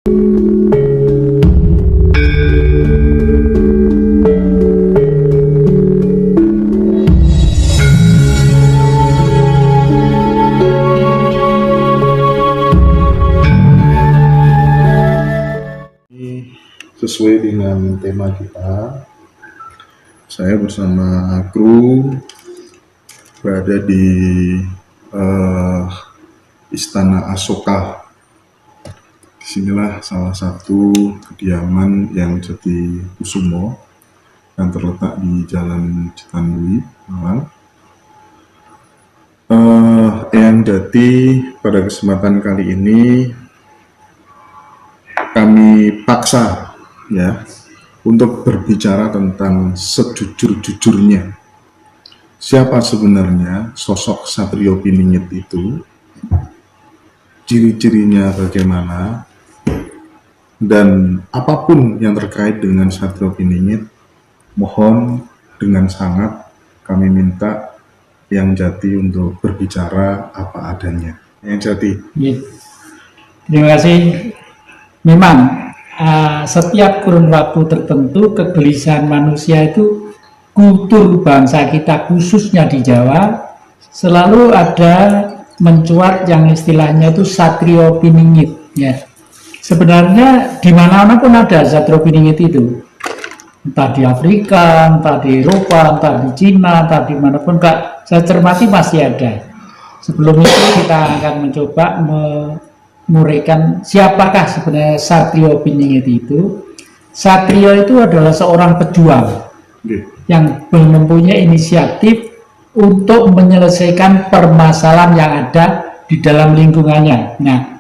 Sesuai dengan tema kita, saya bersama kru berada di Istana Asoka. Disinilah salah satu kediaman yang Jati Kusumo yang terletak di Jalan Citandui, Malang. Eyang Jati pada kesempatan kali ini kami paksa untuk berbicara tentang sejujur-jujurnya. Siapa sebenarnya sosok Satrio Piningit itu, ciri-cirinya bagaimana, dan apapun yang terkait dengan Satrio Piningit, mohon dengan sangat kami minta Eyang Jati untuk berbicara apa adanya. Eyang Jati. Terima kasih. Memang setiap kurun waktu tertentu kegelisahan manusia itu, kultur bangsa kita khususnya di Jawa selalu ada mencuat yang istilahnya itu Satrio Piningit ya. Sebenarnya di mana-mana pun ada Satrio Piningit itu, entah di Afrika, entah di Eropa, entah di Cina, entah di manapun Kak, saya cermati masih ada. Sebelum itu kita akan mencoba menguraikan siapakah sebenarnya Satrio Piningit itu. Satrio itu adalah seorang pejuang yang mempunyai inisiatif untuk menyelesaikan permasalahan yang ada di dalam lingkungannya. Nah,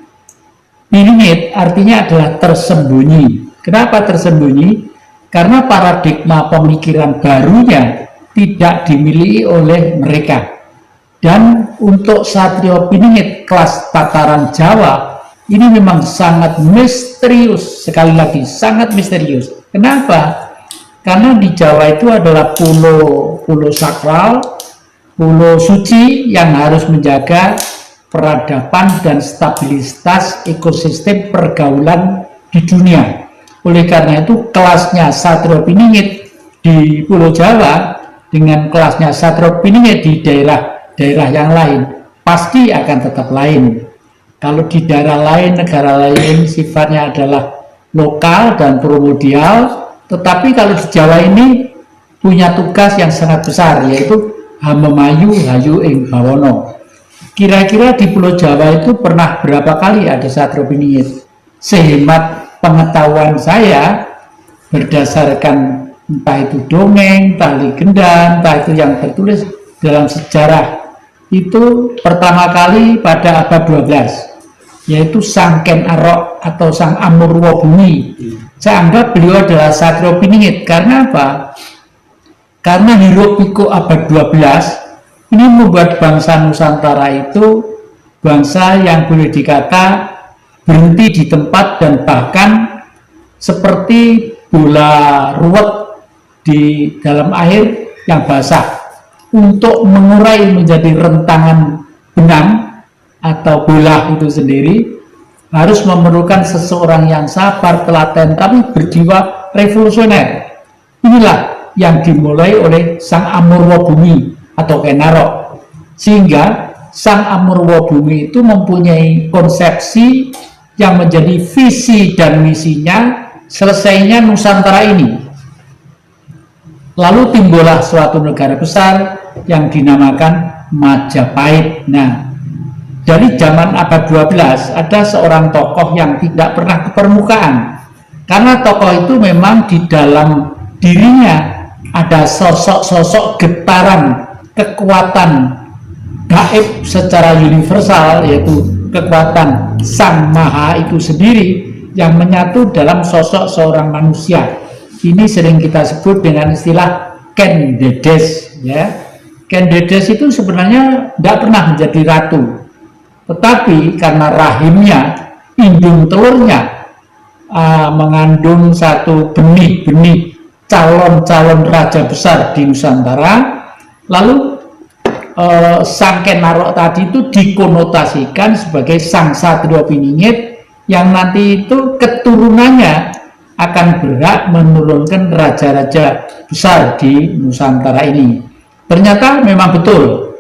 Piningit artinya adalah tersembunyi. Kenapa tersembunyi? Karena paradigma pemikiran barunya tidak dimiliki oleh mereka. Dan untuk Satrio Piningit kelas tataran Jawa ini memang sangat misterius, sekali lagi sangat misterius. Kenapa? Karena di Jawa itu adalah pulau sakral, pulau suci yang harus menjaga peradaban dan stabilitas ekosistem pergaulan di dunia. Oleh karena itu kelasnya Satrio Piningit di Pulau Jawa dengan kelasnya Satrio Piningit di daerah yang lain pasti akan tetap lain. Kalau di daerah lain, negara lain sifatnya adalah lokal dan primordial, tetapi kalau di Jawa ini punya tugas yang sangat besar, yaitu hamemayu hayu ing bawono. Kira-kira di Pulau Jawa itu pernah berapa kali ada Satrio Piningit? Sehemat pengetahuan saya, berdasarkan entah itu dongeng, entah legenda, entah itu yang tertulis dalam sejarah, itu pertama kali pada abad 12, yaitu Sang Ken Arok atau Sang Amurwa Bumi. Saya anggap beliau adalah Satrio Piningit. Karena apa? Karena hiruk pikuk abad 12 ini membuat bangsa Nusantara itu bangsa yang boleh dikata berhenti di tempat dan bahkan seperti bola ruwet di dalam air yang basah. Untuk mengurai menjadi rentangan benang atau bola itu sendiri harus memerlukan seseorang yang sabar, telaten, tapi berjiwa revolusioner. Inilah yang dimulai oleh Sang Amurwa Bumi atau Ken Arok. Sehingga Sang Amurwa Bumi itu mempunyai konsepsi yang menjadi visi dan misinya selesainya Nusantara ini. Lalu timbullah suatu negara besar yang dinamakan Majapahit. Nah, dari zaman abad 12 ada seorang tokoh yang tidak pernah ke permukaan. Karena tokoh itu memang di dalam dirinya ada sosok-sosok getaran kekuatan gaib secara universal, yaitu kekuatan Sang Maha itu sendiri yang menyatu dalam sosok seorang manusia. Ini sering kita sebut dengan istilah Ken Dedes ya. Ken Dedes itu sebenarnya tidak pernah menjadi ratu, tetapi karena rahimnya, indung telurnya mengandung satu benih-benih calon-calon raja besar di Nusantara, lalu Sang Ken Arok tadi itu dikonotasikan sebagai Sang Satrio Piningit yang nanti itu keturunannya akan berhak menurunkan raja-raja besar di Nusantara ini. Ternyata memang betul.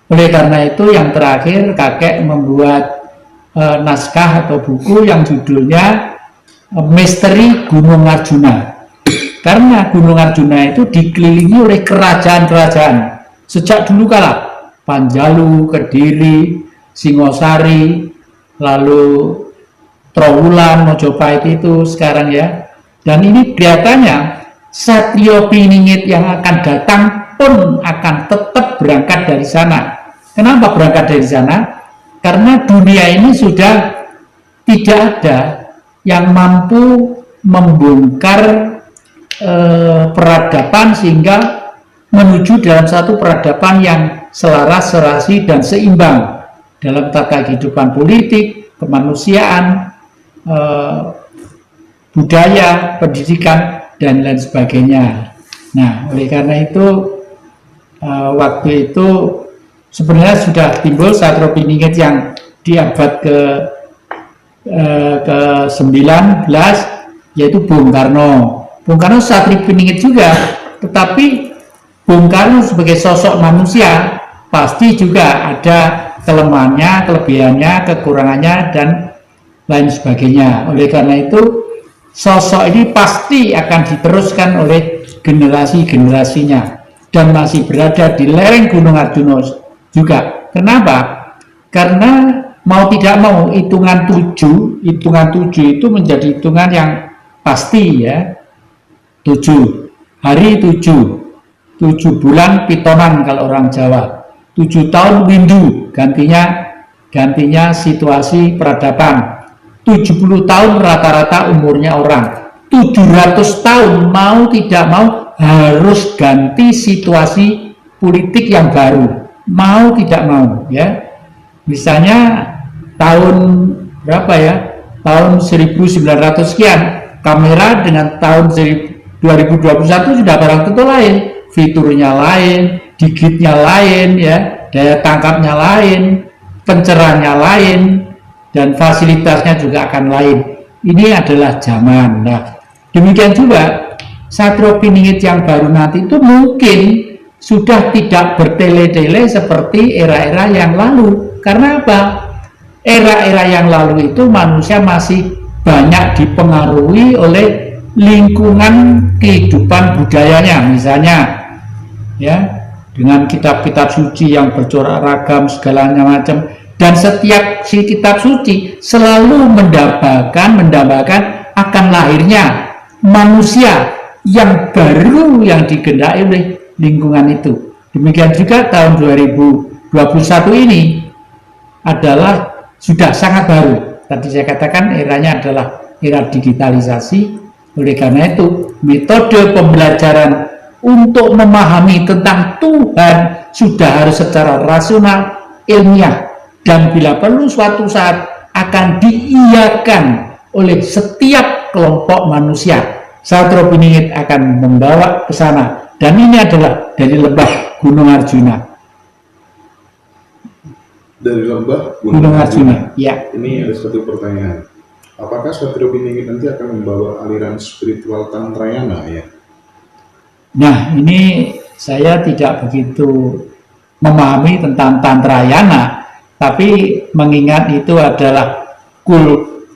Oleh karena itu yang terakhir kakek membuat naskah atau buku yang judulnya Misteri Gunung Arjuna. Karena Gunung Arjuna itu dikelilingi oleh kerajaan-kerajaan sejak dulu kala, Panjalu, Kediri, Singosari, lalu Trowulan, Mojopahit itu sekarang ya. Dan ini kelihatannya Satrio Piningit yang akan datang pun akan tetap berangkat dari sana. Kenapa berangkat dari sana? Karena dunia ini sudah tidak ada yang mampu membongkar peradaban sehingga menuju dalam satu peradaban yang selaras, serasi, dan seimbang dalam tata kehidupan politik, kemanusiaan, budaya, pendidikan, dan lain sebagainya. Nah, oleh karena itu waktu itu sebenarnya sudah timbul Satrio Piningit yang di abad ke-19, yaitu Bung Karno. Bung Karno Satrio Piningit juga, tetapi Bung Karno sebagai sosok manusia pasti juga ada kelemahannya, kelebihannya, kekurangannya, dan lain sebagainya. Oleh karena itu sosok ini pasti akan diteruskan oleh generasi-generasinya dan masih berada di lereng Gunung Arjuna juga. Kenapa? Karena mau tidak mau hitungan 7 itu menjadi hitungan yang pasti ya. 7 hari 7 bulan pitonan kalau orang Jawa, 7 tahun windu, gantinya situasi peradaban, 70 tahun rata-rata umurnya orang, 700 tahun mau tidak mau harus ganti situasi politik yang baru, mau tidak mau ya. Misalnya tahun berapa ya, tahun 1900 sekian, kamera dengan tahun 2021 sudah barang tentu lain, fiturnya lain, digitnya lain ya, daya tangkapnya lain, pencerahannya lain, dan fasilitasnya juga akan lain. Ini adalah zaman. Nah, demikian juga Satrio Piningit yang baru nanti itu mungkin sudah tidak bertele-tele seperti era-era yang lalu. Karena apa? Era-era yang lalu itu manusia masih banyak dipengaruhi oleh lingkungan kehidupan budayanya, misalnya ya, dengan kitab-kitab suci yang bercorak ragam segalanya macam, dan setiap si kitab suci selalu mendambakan akan lahirnya manusia yang baru yang digendaki oleh lingkungan itu. Demikian juga tahun 2021 ini adalah sudah sangat baru. Tadi saya katakan eranya adalah era digitalisasi. Oleh karena itu, metode pembelajaran untuk memahami tentang Tuhan sudah harus secara rasional, ilmiah, dan bila perlu suatu saat akan diiyakan oleh setiap kelompok manusia. Satrio Piningit akan membawa ke sana, dan ini adalah dari lembah Gunung Arjuna. Dari lembah Gunung Arjuna, ya. Ini ada satu pertanyaan. Apakah Satrio Piningit nanti akan membawa aliran spiritual Tantrayana ya? Nah, ini saya tidak begitu memahami tentang Tantrayana, tapi mengingat itu adalah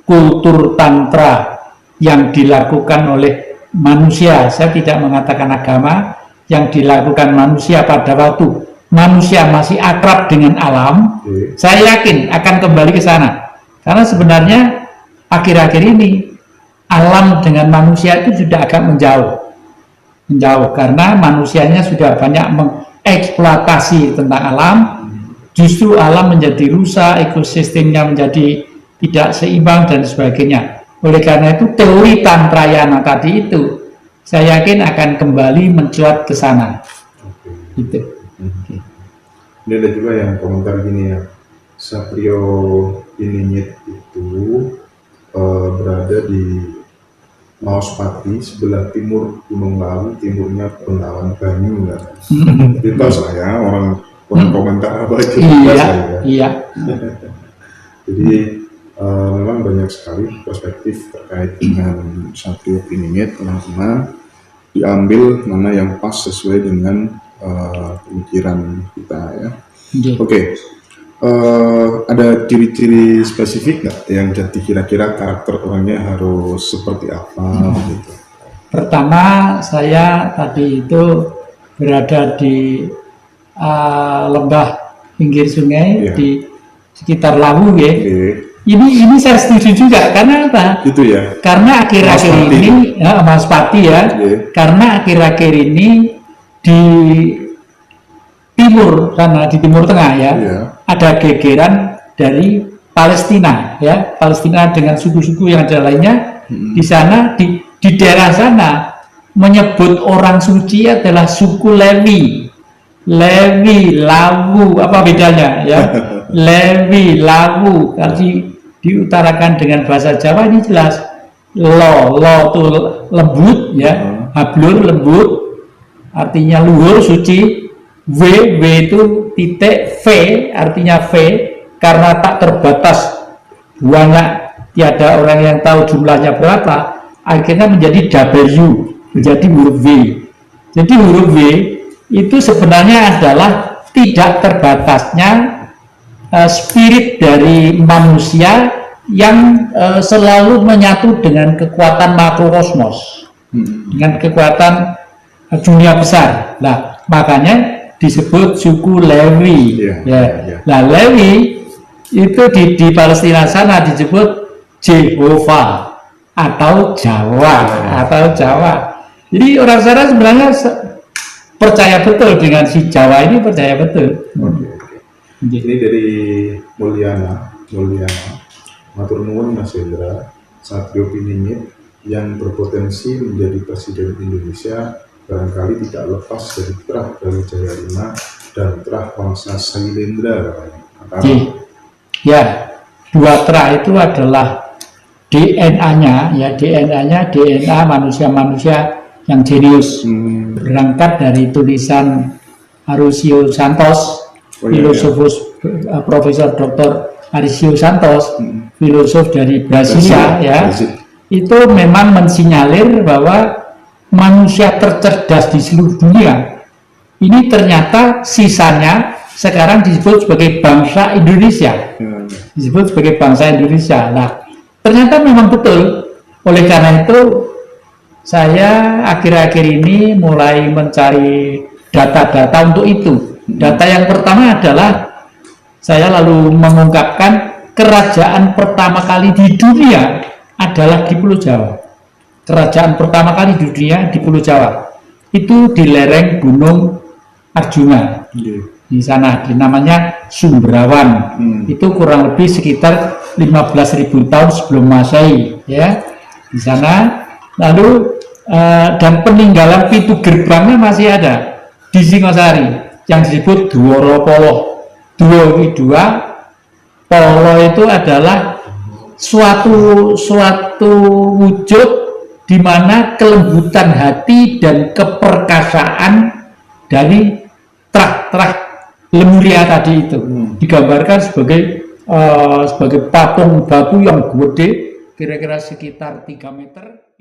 kultur Tantra yang dilakukan oleh manusia. Saya tidak mengatakan agama, yang dilakukan manusia pada waktu manusia masih akrab dengan alam. Saya yakin akan kembali ke sana. Karena sebenarnya akhir-akhir ini alam dengan manusia itu sudah agak menjauh karena manusianya sudah banyak mengeksploitasi tentang alam. Justru alam menjadi rusak, ekosistemnya menjadi tidak seimbang dan sebagainya. Oleh karena itu teori Tantrayana tadi itu saya yakin akan kembali mencuat ke sana. Gitu. Ini ada juga yang komentar gini ya, Satrio Piningit itu berada di Maospati, sebelah timur Gunung Lawu, timurnya Bengawan Banyu kan. Itu saya orang komentar apa aja. Iya. Jadi memang banyak sekali perspektif terkait dengan satu piningit, karena diambil mana yang pas sesuai dengan pemikiran kita ya. Nggih. Oke, ada ciri-ciri spesifik nggak yang jadi kira-kira karakter orangnya harus seperti apa gitu? Pertama, saya tadi itu berada di lembah pinggir sungai Iya. di sekitar Lawu ya. Oke, Ini saya setuju juga, karena apa? itu ya. Karena akhir-akhir Mas Pati. ini Mas Pati ya, Iya. karena akhir-akhir ini di timur sana, di Timur Tengah ya, Iya. ada gegeran dari Palestina ya, Palestina dengan suku-suku yang ada lainnya. Di sana, di daerah sana menyebut orang suci adalah suku Lewi. Lewi, Lawu, apa bedanya ya? Lewi, Lawu, kalau diutarakan dengan bahasa Jawa ini jelas. Lo itu lembut ya, hablur lembut, artinya luhur, suci. W itu titik, V artinya V, karena tak terbatas, banyak, tiada orang yang tahu jumlahnya berapa, akhirnya menjadi W, menjadi huruf W. Jadi huruf W itu sebenarnya adalah tidak terbatasnya spirit dari manusia yang selalu menyatu dengan kekuatan makrokosmos, dengan kekuatan dunia besar. Nah, makanya disebut suku Lewi. Iya, Ya. iya. Nah, Lewi itu di Palestina sana disebut Jehovah atau Jawa. Jadi orang sana sebenarnya percaya betul dengan si Jawa ini, percaya betul. Oke. Ini dari Mulyana, matur nuwun Mas Hendra, Satrio Piningit yang berpotensi menjadi Presiden Indonesia barangkali tidak lepas dari terah Brawijaya V dan terah Wangsa Sailendra katanya. Ya, dua terah itu adalah DNA-nya, ya DNA manusia-manusia yang jenius. Berangkat dari tulisan Arusio Santos, filosofus Profesor Dr. Arusio Santos, filosof dari Brasilia, ya, itu memang mensinyalir bahwa manusia tercerdas di seluruh dunia ini ternyata sisanya sekarang disebut sebagai bangsa Indonesia, disebut sebagai bangsa Indonesia. Nah, ternyata memang betul. Oleh karena itu saya akhir-akhir ini mulai mencari data-data untuk itu. Data yang pertama adalah saya lalu mengungkapkan kerajaan pertama kali di dunia adalah di Pulau Jawa. Kerajaan pertama kali di dunia di Pulau Jawa. Itu di lereng Gunung Arjuna. Di sana, namanya Sumberawan. Itu kurang lebih sekitar 15.000 tahun sebelum Masehi, ya. Di sana. Lalu dan peninggalan pintu gerbangnya masih ada di Singosari yang disebut Dwara Polo. Dua, Polo itu adalah suatu wujud di mana kelembutan hati dan keperkasaan dari terah Lemuria tadi itu digambarkan sebagai patung batu yang gede, kira-kira sekitar 3 meter.